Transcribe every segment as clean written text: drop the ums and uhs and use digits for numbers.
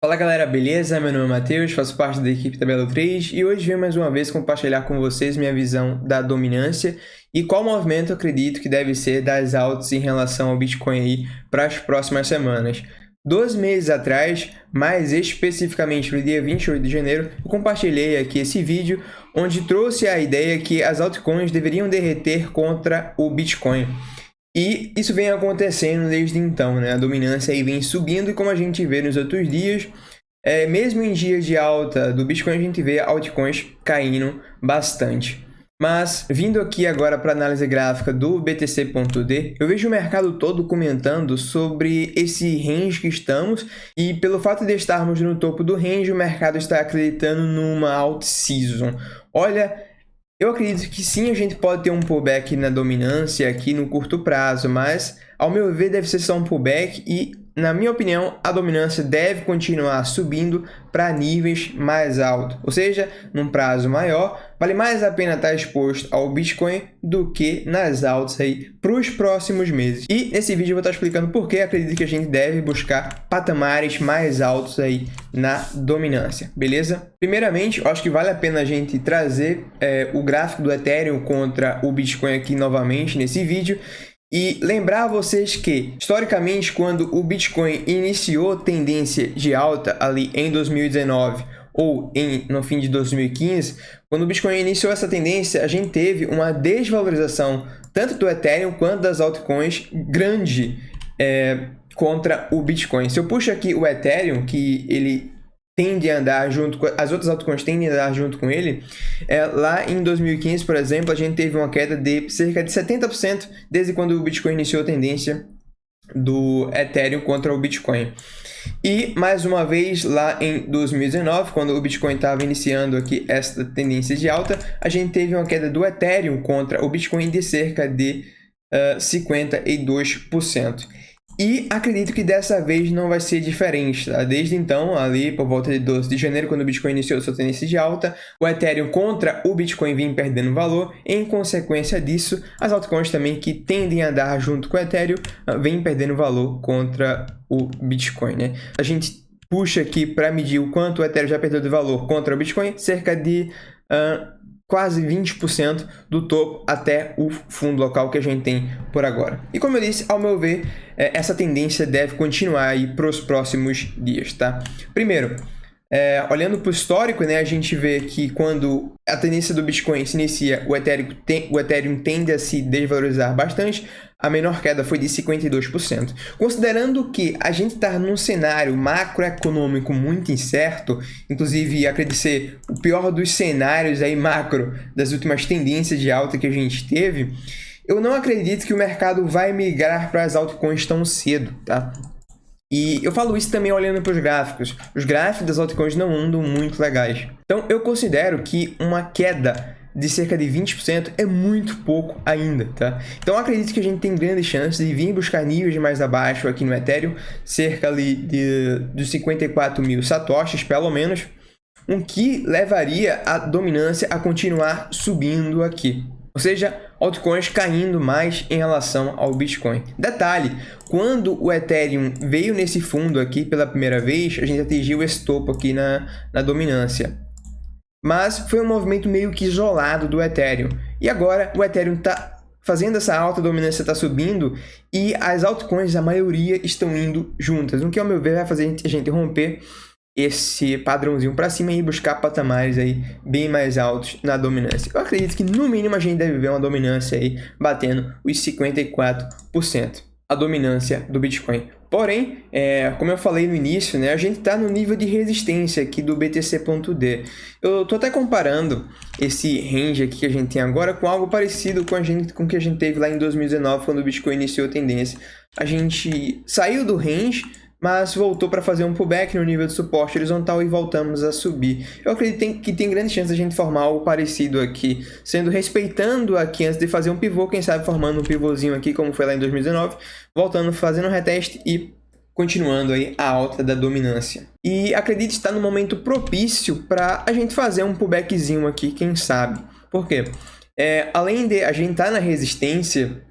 Fala galera, beleza? Meu nome é Matheus, faço parte da equipe da Belo3 e hoje venho mais uma vez compartilhar com vocês minha visão da dominância e qual movimento eu acredito que deve ser das altas em relação ao Bitcoin aí para as próximas semanas. 2 meses atrás, mais especificamente no dia 28 de janeiro, eu compartilhei aqui esse vídeo onde trouxe a ideia que as altcoins deveriam derreter contra o Bitcoin. E isso vem acontecendo desde então, né? A dominância aí vem subindo e como a gente vê nos outros dias, mesmo em dias de alta do Bitcoin, a gente vê altcoins caindo bastante. Mas, vindo aqui agora para a análise gráfica do BTC.D, eu vejo o mercado todo comentando sobre esse range que estamos e pelo fato de estarmos no topo do range, o mercado está acreditando numa alt season. Olha, eu acredito que sim, a gente pode ter um pullback na dominância aqui no curto prazo, mas ao meu ver deve ser só um pullback e, na minha opinião, a dominância deve continuar subindo para níveis mais altos. Ou seja, num prazo maior, vale mais a pena estar exposto ao Bitcoin do que nas altas aí para os próximos meses. E nesse vídeo eu vou estar explicando por que acredito que a gente deve buscar patamares mais altos aí na dominância, beleza? Primeiramente, eu acho que vale a pena a gente trazer o gráfico do Ethereum contra o Bitcoin aqui novamente nesse vídeo. E lembrar a vocês que, historicamente, quando o Bitcoin iniciou tendência de alta ali em 2019 ou no fim de 2015, quando o Bitcoin iniciou essa tendência, a gente teve uma desvalorização tanto do Ethereum quanto das altcoins grande contra o Bitcoin. Se eu puxo aqui o Ethereum, que ele tende a andar junto com as outras altcoins, tendem a andar junto com ele. Lá em 2015, por exemplo, a gente teve uma queda de cerca de 70% desde quando o Bitcoin iniciou a tendência do Ethereum contra o Bitcoin. E mais uma vez lá em 2019, quando o Bitcoin estava iniciando aqui essa tendência de alta, a gente teve uma queda do Ethereum contra o Bitcoin de cerca de 52%. E acredito que dessa vez não vai ser diferente, tá? Desde então, ali por volta de 12 de janeiro, quando o Bitcoin iniciou sua tendência de alta, o Ethereum contra o Bitcoin vinha perdendo valor. Em consequência disso, as altcoins também que tendem a andar junto com o Ethereum vêm perdendo valor contra o Bitcoin, né? A gente puxa aqui para medir o quanto o Ethereum já perdeu de valor contra o Bitcoin, cerca de quase 20% do topo até o fundo local que a gente tem por agora. E como eu disse, ao meu ver, essa tendência deve continuar aí para os próximos dias, tá? Primeiro, olhando para o histórico, né, a gente vê que quando a tendência do Bitcoin se inicia, o Ethereum tende a se desvalorizar bastante. A menor queda foi de 52%. Considerando que a gente está num cenário macroeconômico muito incerto, inclusive acredito ser o pior dos cenários aí macro das últimas tendências de alta que a gente teve, eu não acredito que o mercado vai migrar para as altcoins tão cedo, tá? E eu falo isso também olhando para os gráficos. Os gráficos das altcoins não andam muito legais. Então eu considero que uma queda de cerca de 20% é muito pouco ainda, tá? Então eu acredito que a gente tem grandes chances de vir buscar níveis mais abaixo aqui no Ethereum, cerca ali de 54 mil satoshis, pelo menos, o que levaria a dominância a continuar subindo aqui. Ou seja, altcoins caindo mais em relação ao Bitcoin. Detalhe, quando o Ethereum veio nesse fundo aqui pela primeira vez, a gente atingiu esse topo aqui na dominância. Mas foi um movimento meio que isolado do Ethereum. E agora o Ethereum está fazendo essa alta, a dominância está subindo e as altcoins, a maioria, estão indo juntas. O que, ao meu ver, vai fazer a gente romper esse padrãozinho para cima e buscar patamares aí bem mais altos na dominância. Eu acredito que no mínimo a gente deve ver uma dominância aí batendo os 54%. A dominância do Bitcoin. Porém, como eu falei no início, né, a gente está no nível de resistência aqui do BTC.D. Eu estou até comparando esse range aqui que a gente tem agora com algo parecido com o que a gente teve lá em 2019, quando o Bitcoin iniciou a tendência. A gente saiu do range, mas voltou para fazer um pullback no nível de suporte horizontal e voltamos a subir. Eu acredito que tem grande chance de a gente formar algo parecido aqui, respeitando aqui antes de fazer um pivô, quem sabe formando um pivôzinho aqui, como foi lá em 2019, voltando, fazendo um reteste e continuando aí a alta da dominância. E acredito estar no momento propício para a gente fazer um pullbackzinho aqui, quem sabe. Por quê? Além de a gente estar na resistência,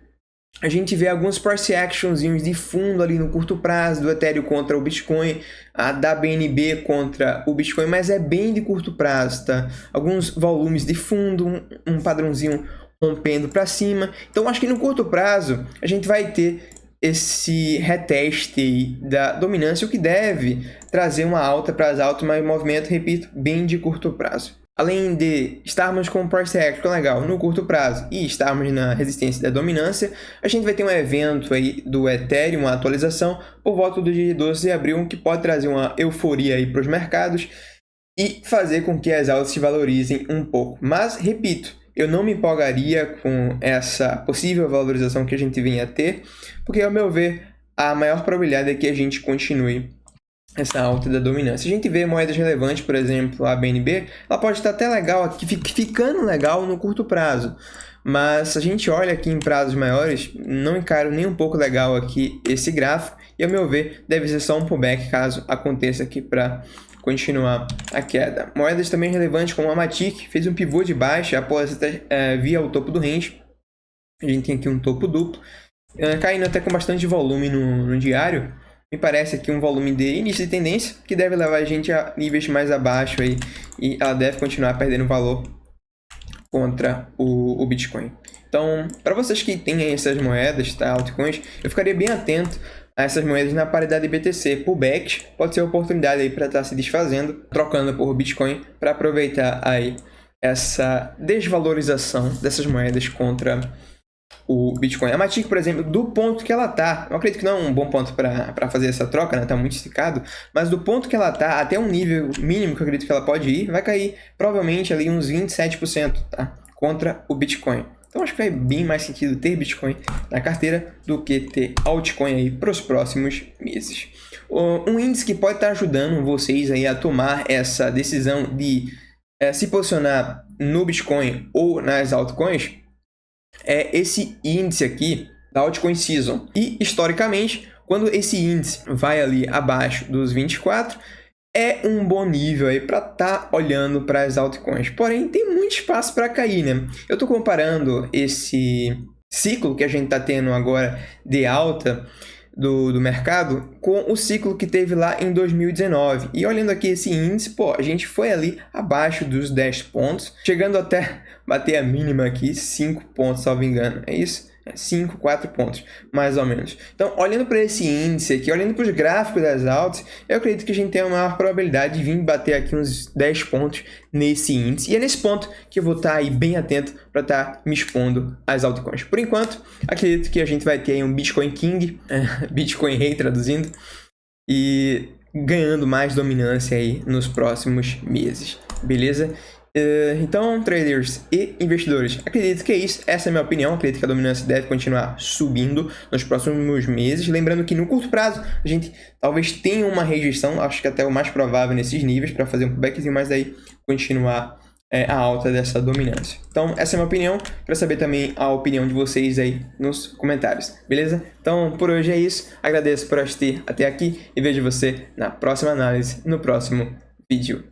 a gente vê alguns price actionzinhos de fundo ali no curto prazo, do Ethereum contra o Bitcoin, a da BNB contra o Bitcoin, mas é bem de curto prazo, tá? Alguns volumes de fundo, um padrãozinho rompendo para cima. Então, acho que no curto prazo, a gente vai ter esse reteste da dominância, o que deve trazer uma alta para as altas, mas movimento, repito, bem de curto prazo. Além de estarmos com um price action legal no curto prazo e estarmos na resistência da dominância, a gente vai ter um evento aí do Ethereum, uma atualização, por volta do dia 12 de abril, que pode trazer uma euforia aí para os mercados e fazer com que as altas se valorizem um pouco. Mas, repito, eu não me empolgaria com essa possível valorização que a gente venha a ter, porque, ao meu ver, a maior probabilidade é que a gente continue essa alta da dominância. A gente vê moedas relevantes, por exemplo, a BNB, ela pode estar até legal aqui, ficando legal no curto prazo, mas se a gente olha aqui em prazos maiores, não encaro nem um pouco legal aqui esse gráfico, e ao meu ver, deve ser só um pullback caso aconteça aqui para continuar a queda. Moedas também relevantes como a Matic, fez um pivô de baixa após via o topo do range. A gente tem aqui um topo duplo, caindo até com bastante volume no diário. Me parece aqui um volume de início de tendência, que deve levar a gente a níveis mais abaixo aí, e ela deve continuar perdendo valor contra o Bitcoin. Então, para vocês que têm essas moedas, tá, altcoins, eu ficaria bem atento a essas moedas na paridade BTC. Pullback pode ser uma oportunidade aí para estar se desfazendo, trocando por Bitcoin, para aproveitar aí essa desvalorização dessas moedas contra o Bitcoin. A Matic, por exemplo, do ponto que ela tá, eu acredito que não é um bom ponto para fazer essa troca, né? Tá muito esticado, mas do ponto que ela tá até um nível mínimo que eu acredito que ela pode ir, vai cair provavelmente ali uns 27%, tá? Contra o Bitcoin. Então acho que faz bem mais sentido ter Bitcoin na carteira do que ter altcoin aí para os próximos meses. Um índice que pode estar ajudando vocês aí a tomar essa decisão de se posicionar no Bitcoin ou nas altcoins é esse índice aqui da Altcoin Season. E, historicamente, quando esse índice vai ali abaixo dos 24, é um bom nível aí para estar olhando para as altcoins. Porém, tem muito espaço para cair, né? Eu estou comparando esse ciclo que a gente está tendo agora de alta do mercado com o ciclo que teve lá em 2019. E olhando aqui esse índice, pô, a gente foi ali abaixo dos 10 pontos, chegando até bater a mínima aqui, 5 pontos, salvo engano. É isso? 5, 4 pontos, mais ou menos. Então, olhando para esse índice aqui, olhando para os gráficos das altas, eu acredito que a gente tem uma maior probabilidade de vir bater aqui uns 10 pontos nesse índice. E é nesse ponto que eu vou estar aí bem atento para estar me expondo às altcoins. Por enquanto, acredito que a gente vai ter aí um Bitcoin King, Bitcoin Rei traduzindo, e ganhando mais dominância aí nos próximos meses, beleza? Então, traders e investidores, acredito que é isso. Essa é a minha opinião. Acredito que a dominância deve continuar subindo nos próximos meses. Lembrando que no curto prazo a gente talvez tenha uma rejeição, acho que até o mais provável nesses níveis, para fazer um pullbackzinho, mas daí continuar a alta dessa dominância. Então, essa é a minha opinião. Quero saber também a opinião de vocês aí nos comentários, beleza? Então, por hoje é isso. Agradeço por assistir até aqui e vejo você na próxima análise, no próximo vídeo.